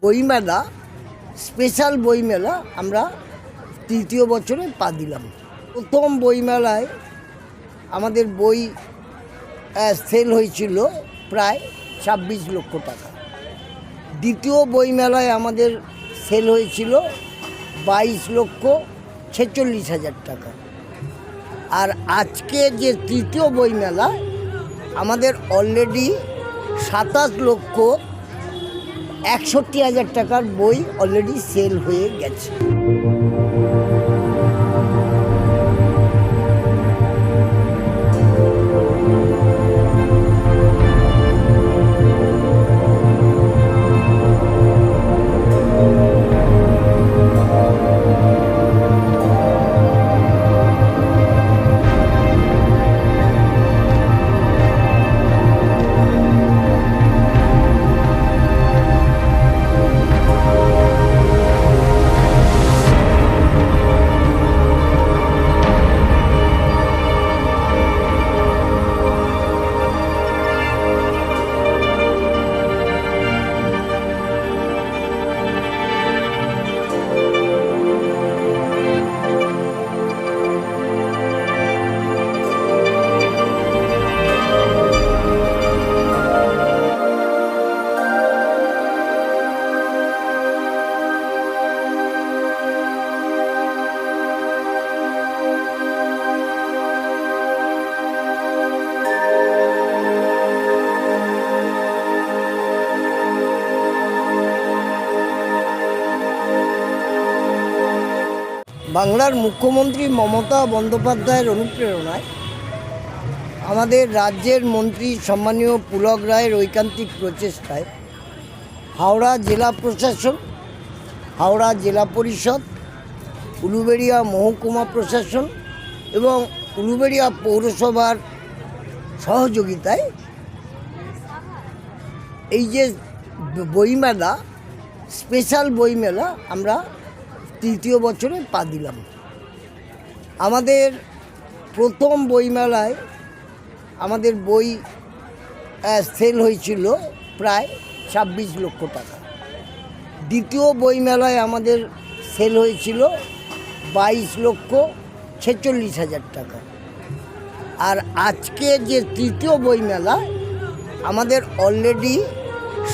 বইমেলা, স্পেশাল বইমেলা আমরা তৃতীয় বছরে পা দিলাম। প্রথম বইমেলায় আমাদের বই সেল হয়েছিল প্রায় ২৬ লক্ষ টাকা। দ্বিতীয় বইমেলায় আমাদের সেল হয়েছিল ২২,৪৬,০০০ টাকা। আর আজকে যে তৃতীয় বইমেলা আমাদের অলরেডি ২৭,৬১,০০০ টাকার বই অলরেডি সেল হয়ে গেছে। বাংলার মুখ্যমন্ত্রী মমতা বন্দ্যোপাধ্যায়ের অনুপ্রেরণায় আমাদের রাজ্যের মন্ত্রী সম্মানীয় পুলক রায়ের ঐকান্তিক প্রচেষ্টায় হাওড়া জেলা প্রশাসন, হাওড়া জেলা পরিষদ, উলুবেড়িয়া মহকুমা প্রশাসন এবং উলুবেড়িয়া পৌরসভার সহযোগিতায় এই যে বইমেলা, স্পেশাল বইমেলা আমরা তৃতীয় বছরে পা দিলাম। আমাদের প্রথম বইমেলায় আমাদের বই সেল হয়েছিল প্রায় ২৬ লক্ষ টাকা। দ্বিতীয় বইমেলায় আমাদের সেল হয়েছিল ২২,৪৬,০০০ টাকা। আর আজকে যে তৃতীয় বইমেলা আমাদের অলরেডি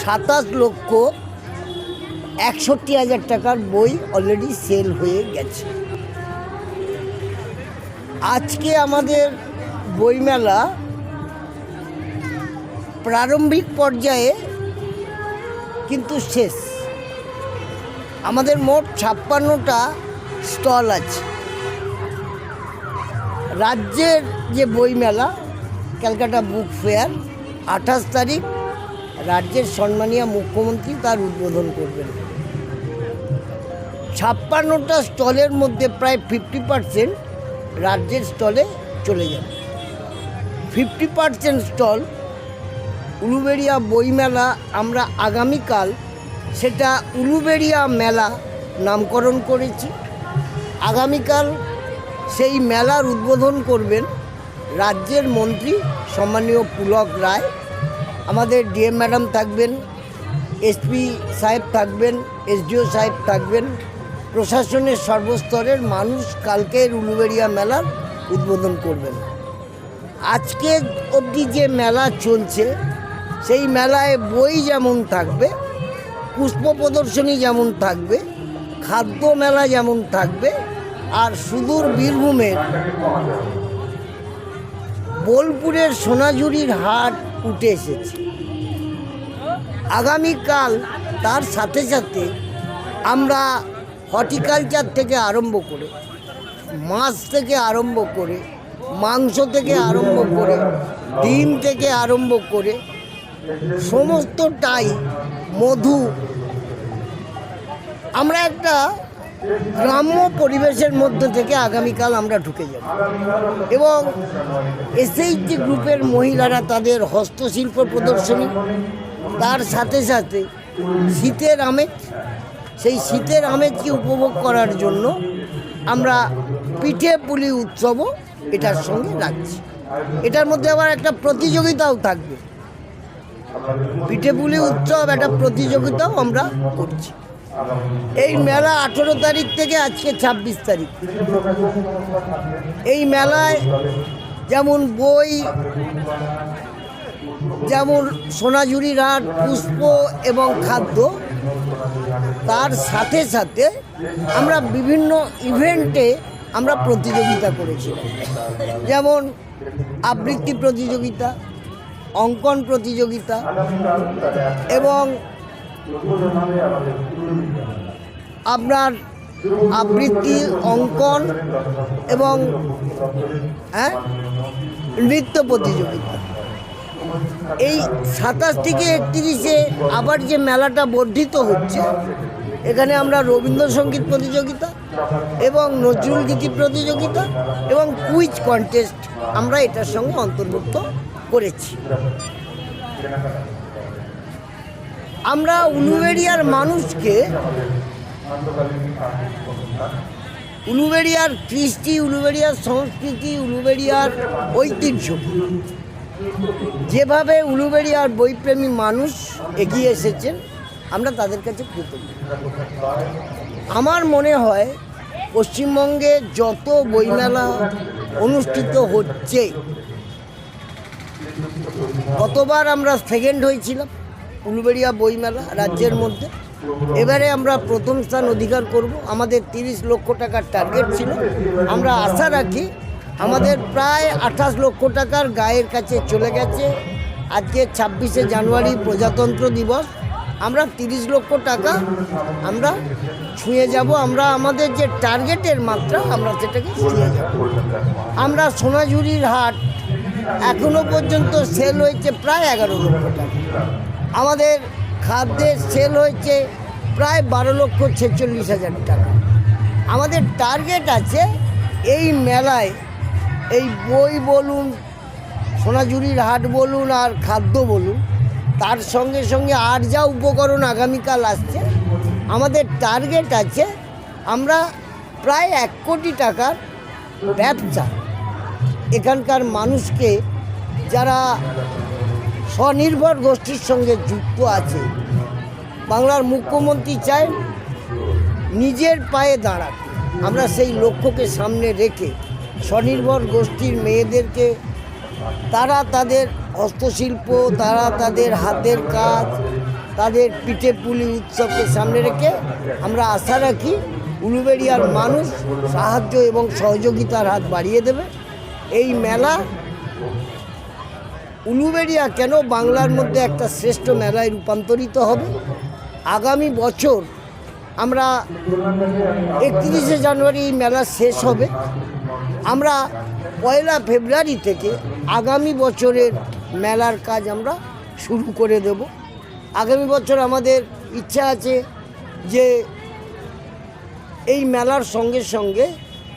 ২৭,৬১,০০০ টাকার বই অলরেডি সেল হয়ে গেছে। আজকে আমাদের বইমেলা প্রারম্ভিক পর্যায়ে কিন্তু শেষ। আমাদের মোট ৫৬টা স্টল আছে। রাজ্যের যে বইমেলা ক্যালকাটা বুক ফেয়ার ২৮ তারিখ রাজ্যের সম্মানীয় মুখ্যমন্ত্রী তার উদ্বোধন করবেন। ৫৬টা স্টলের মধ্যে প্রায় 50% রাজ্যের স্টলে চলে যাবে। 50% স্টল উলুবেড়িয়া বইমেলা আমরা আগামীকাল সেটা উলুবেড়িয়া মেলা নামকরণ করেছি। আগামীকাল সেই মেলার উদ্বোধন করবেন রাজ্যের মন্ত্রী সম্মানীয় পুলক রায়। আমাদের ডিএম ম্যাডাম থাকবেন, এসপি সাহেব থাকবেন, এসডিও সাহেব থাকবেন, প্রশাসনের সর্বস্তরের মানুষ কালকের উলুবেড়িয়া মেলার উদ্বোধন করবেন। আজকে অবধি যে মেলা চলছে সেই মেলায় বই যেমন থাকবে, পুষ্প প্রদর্শনী যেমন থাকবে, খাদ্য মেলা যেমন থাকবে, আর সুদূর বীরভূমের বোলপুরের সোনাঝুরির হাট উঠে এসেছে। আগামীকাল তার সাথে সাথে আমরা হর্টিকালচার থেকে আরম্ভ করে, মাছ থেকে আরম্ভ করে, মাংস থেকে আরম্ভ করে, ডিম থেকে আরম্ভ করে সমস্তটাই, মধু, আমরা একটা গ্রাম্য পরিবেশের মধ্যে থেকে আগামীকাল আমরা ঢুকে যাব। এবং এসএইচজি গ্রুপের মহিলারা তাদের হস্তশিল্প প্রদর্শনী, তার সাথে সাথে শীতের আমেজ, সেই শীতের আমেজকে উপভোগ করার জন্য আমরা পিঠে পুলি উৎসবও এটার সঙ্গে রাখছি। এটার মধ্যে আবার একটা প্রতিযোগিতাও থাকবে। পিঠেপুলি উৎসব একটা প্রতিযোগিতাও আমরা করছি। এই মেলা 18 তারিখ থেকে আজকে 26 তারিখ। এই মেলায় যেমন বই, যেমন সোনাঝুরির হাট, পুষ্প এবং খাদ্য, তার সাথে সাথে আমরা বিভিন্ন ইভেন্টে আমরা প্রতিযোগিতা করেছি। যেমন আবৃত্তি প্রতিযোগিতা, অঙ্কন প্রতিযোগিতা এবং আপনার আবৃত্তি, অঙ্কন এবং নৃত্য প্রতিযোগিতা। এই 27 থেকে 31-এ আবার যে মেলাটা বর্ধিত হচ্ছে, এখানে আমরা রবীন্দ্রসঙ্গীত প্রতিযোগিতা এবং নজরুল গীতি প্রতিযোগিতা এবং কুইজ কন্টেস্ট আমরা এটার সঙ্গে অন্তর্ভুক্ত করেছি। আমরা উলুবেড়িয়ার মানুষকে উলুবেড়িয়ার কৃষ্টি, উলুবেড়িয়ার সংস্কৃতি, উলুবেড়িয়ার ঐতিহ্য, যেভাবে উলুবেড়িয়ার বইপ্রেমী মানুষ এগিয়ে এসেছেন, আমরা তাদের কাছে কৃতজ্ঞ। আমার মনে হয় পশ্চিমবঙ্গে যত বইমেলা অনুষ্ঠিত হচ্ছে, গতবার আমরা সেকেন্ড হয়েছিলাম উলুবেড়িয়া বইমেলা রাজ্যের মধ্যে, এবারে আমরা প্রথম স্থান অধিকার করব। আমাদের 30 লক্ষ টাকার টার্গেট ছিল। আমরা আশা রাখি আমাদের প্রায় 28 লক্ষ টাকার গায়ের কাছে চলে গেছে। আজকে 26শে জানুয়ারি প্রজাতন্ত্র দিবস, আমরা 30 লক্ষ টাকা আমরা ছুঁয়ে যাব। আমরা আমাদের যে টার্গেটের মাত্রা, আমরা সেটাকে ছুঁয়ে যাব। আমরা সোনাঝুরির হাট এখনো পর্যন্ত সেল হয়েছে প্রায় 11 লক্ষ টাকা। আমাদের খাদ্যের সেল হয়েছে প্রায় 12,46,000 টাকা। আমাদের টার্গেট আছে এই মেলায়, এই বই বলুন, সোনাঝুরির হাট বলুন আর খাদ্য বলুন, তার সঙ্গে সঙ্গে আর যা উপকরণ আগামীকাল আসছে, আমাদের টার্গেট আছে আমরা প্রায় 1 কোটি টাকার ব্যবসা এখানকার মানুষকে, যারা স্বনির্ভর গোষ্ঠীর সঙ্গে যুক্ত আছে। বাংলার মুখ্যমন্ত্রী চায় নিজের পায়ে দাঁড়াতে। আমরা সেই লক্ষ্যকে সামনে রেখে স্বনির্ভর গোষ্ঠীর মেয়েদেরকে, তারা তাদের হস্তশিল্প, তারা তাদের হাতের কাজ, তাদের পিঠেপুলি উৎসবকে সামনে রেখে আমরা আশা রাখি উলুবেড়িয়ার মানুষ সাহায্য এবং সহযোগিতার হাত বাড়িয়ে দেবে। এই মেলা উলুবেড়িয়া কেন, বাংলার মধ্যে একটা শ্রেষ্ঠ মেলায় রূপান্তরিত হবে। আগামী বছর আমরা 31শে জানুয়ারি এই মেলা শেষ হবে। আমরা 1 ফেব্রুয়ারি থেকে আগামী বছরের মেলার কাজ আমরা শুরু করে দেব। আগামী বছর আমাদের ইচ্ছা আছে যে এই মেলার সঙ্গে সঙ্গে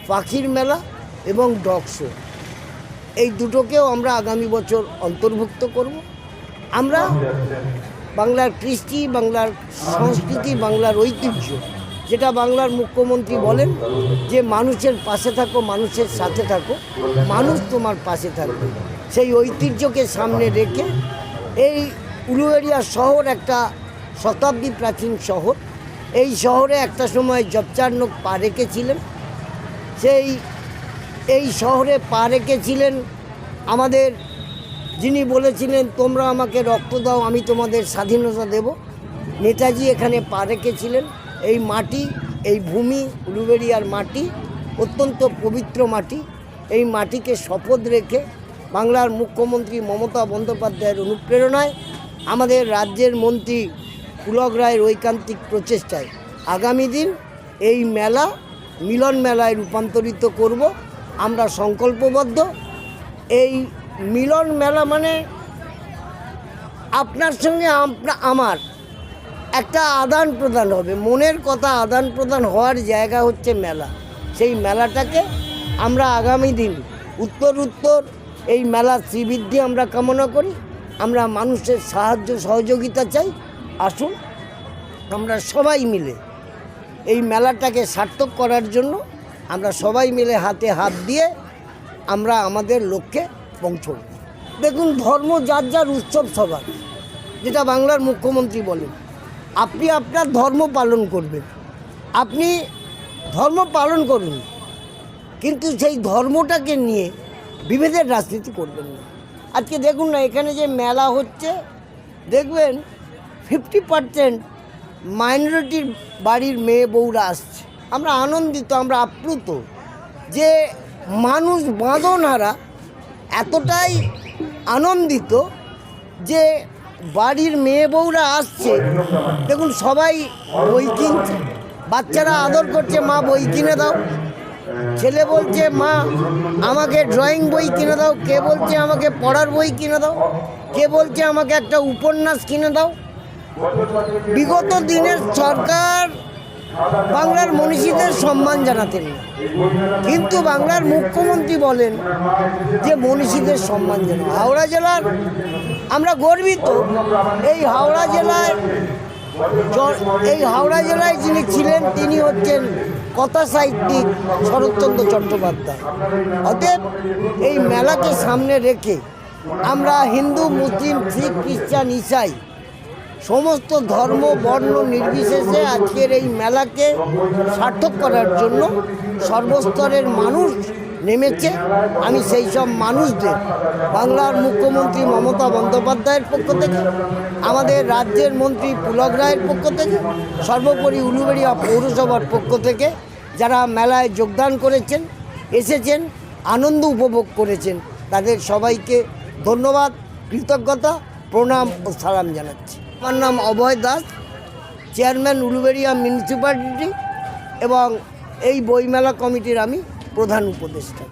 পাখির মেলা এবং ডগ শো, এই দুটোকেও আমরা আগামী বছর অন্তর্ভুক্ত করব। আমরা বাংলার কৃষ্টি, বাংলার সংস্কৃতি, বাংলার ঐতিহ্য, যেটা বাংলার মুখ্যমন্ত্রী বলেন যে মানুষের পাশে থাকো, মানুষের সাথে থাকো, মানুষ তোমার পাশে থাকবে, সেই ঐতিহ্যকে সামনে রেখে এই উলুবেড়িয়া শহর একটা শতাব্দী প্রাচীন শহর। এই শহরে একটা সময় জবচার্নক পা রেখেছিলেন। এই শহরে পা রেখেছিলেন আমাদের, যিনি বলেছিলেন তোমরা আমাকে রক্ত দাও, আমি তোমাদের স্বাধীনতা দেব। নেতাজি এখানে পা রেখেছিলেন। এই মাটি, এই ভূমি, উলুবেড়িয়ার মাটি অত্যন্ত পবিত্র মাটি। এই মাটিকে শপথ রেখে বাংলার মুখ্যমন্ত্রী মমতা বন্দ্যোপাধ্যায়ের অনুপ্রেরণায়, আমাদের রাজ্যের মন্ত্রী পুলক রায়ের ঐকান্তিক প্রচেষ্টায় আগামী দিন এই মেলা মিলন মেলায় রূপান্তরিত করব। আমরা সংকল্পবদ্ধ। এই মিলন মেলা মানে আপনার সঙ্গে আমার একটা আদান প্রদান হবে, মনের কথা আদান প্রদান হওয়ার জায়গা হচ্ছে মেলা। সেই মেলাটাকে আমরা আগামী দিন উত্তর এই মেলার শ্রীবৃদ্ধি আমরা কামনা করি। আমরা মানুষের সাহায্য সহযোগিতা চাই। আসুন আমরা সবাই মিলে এই মেলাটাকে সার্থক করার জন্য আমরা সবাই মিলে হাতে হাত দিয়ে আমরা আমাদের লক্ষ্যে পৌঁছব। দেখুন, ধর্ম যার যার, উৎসব সবার। যেটা বাংলার মুখ্যমন্ত্রী বলেন, আপনি আপনার ধর্ম পালন করবেন, আপনি ধর্ম পালন করুন, কিন্তু সেই ধর্মটাকে নিয়ে বিভেদের রাজনীতি করবেন না। আজকে দেখুন না, এখানে যে মেলা হচ্ছে, দেখবেন 50% মাইনরিটির বাড়ির মেয়ে বউরা আসছে। আমরা আনন্দিত, আমরা আপ্লুত যে মানুষ বাঁধনহারা এতটাই আনন্দিত যে বাড়ির মেয়ে বউরা আসছে। দেখুন, সবাই বই কিনছে, বাচ্চারা আদর করছে, মা বই কিনে দাও। ছেলে বলছে মা আমাকে ড্রয়িং বই কিনে দাও, কে বলছে আমাকে পড়ার বই কিনে দাও, কে বলছে আমাকে একটা উপন্যাস কিনে দাও। বিগত দিনের সরকার বাংলার মনীষীদের সম্মান জানাতেন না, কিন্তু বাংলার মুখ্যমন্ত্রী বলেন যে মনীষীদের সম্মান জানান। হাওড়া জেলার আমরা গর্বিত। এই হাওড়া জেলায় যিনি ছিলেন তিনি হচ্ছেন কথা সাহিত্যিক শরৎচন্দ্র চট্টোপাধ্যায়। অতএব এই মেলাকে সামনে রেখে আমরা হিন্দু, মুসলিম, শিখ, খ্রিস্টান, ইসাই সমস্ত ধর্ম বর্ণ নির্বিশেষে আজকের এই মেলাকে সার্থক করার জন্য সর্বস্তরের মানুষ নেমেছে। আমি সেই সব মানুষদের বাংলার মুখ্যমন্ত্রী মমতা বন্দ্যোপাধ্যায়ের পক্ষ থেকে, আমাদের রাজ্যের মন্ত্রী পুলক রায়ের পক্ষ থেকে, সর্বোপরি উলুবেড়িয়া পৌরসভার পক্ষ থেকে যারা মেলায় যোগদান করেছেন, এসেছেন, আনন্দ উপভোগ করেছেন, তাদের সবাইকে ধন্যবাদ, কৃতজ্ঞতা, প্রণাম ও সালাম জানাচ্ছি। আমার নাম অভয় দাস, চেয়ারম্যান উলুবেড়িয়া মিউনিসিপ্যালিটি, এবং এই বইমেলা কমিটির আমি প্রধান উপদেষ্টা।